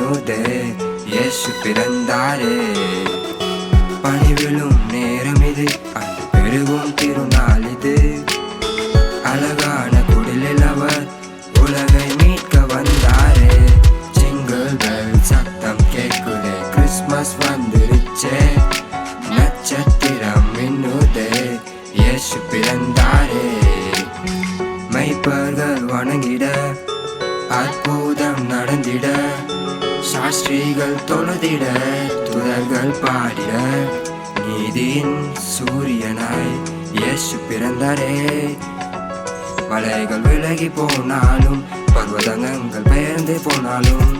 மின்னுதே இயேசு பிறந்தாரே. பணிவிலும் நேரம் இது, அன்பு பெருகும் திருநாள் இது. அழகான குடிலில் அவர் உலகை மீட்க வந்தாரே. ஜிங்கிள் பெல் சத்தம் கேட்குதே, கிறிஸ்மஸ் வந்துருச்சே. நட்சத்திரம் மின்னுதே இயேசு பிறந்தாரே. மெய்ப்பர்கள் வணங்கிட, அற்புதம் நடந்திட, சாஸ்திரிகள் தொழுதிட, துதர்கள் பாடிட, நீதியின் சூரியனாய் இயேசு பிறந்தாரே. மலைகள் விலகி போனாலும், பர்வதங்கள் பெயர்ந்து போனாலும்,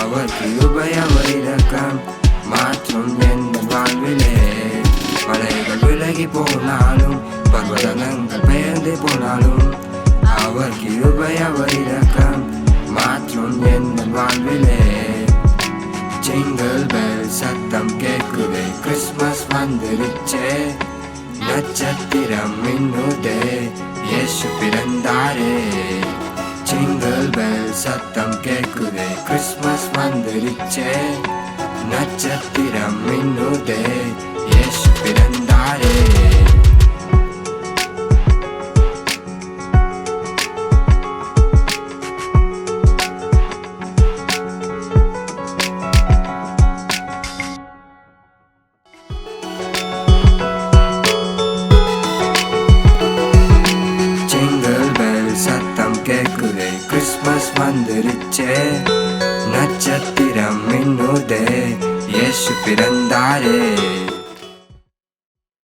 அவர் கிருபை அவர் இரக்கம் மாற்றும் என் வாழ்விலே. மலைகள் விலகி போனாலும், பர்வதங்கள் பெயர்ந்து போனாலும், அவர் கிருபை அவர் இரக்கம் மாற்றும் என் வாழ்விலே. ஜிங்கிள் பெல் சத்தம் கேட்குதே, கிறிஸ்மஸ் வந்துருச்சே. நட்சத்திரம் மின்னுதே இயேசு பிறந்தாரே. ஜிங்கிள் பெல் சத்தம் கேட்குதே, கிறிஸ்மஸ் வந்துருச்சே. நட்சத்திரம் மின்னுதே இயேசு பிறந்தாரே. சத்தம் கேட்குதே, கிறிஸ்மஸ் வந்துருச்சே. நட்சத்திரம் மின்னுதே இயேசு பிறந்தாரே.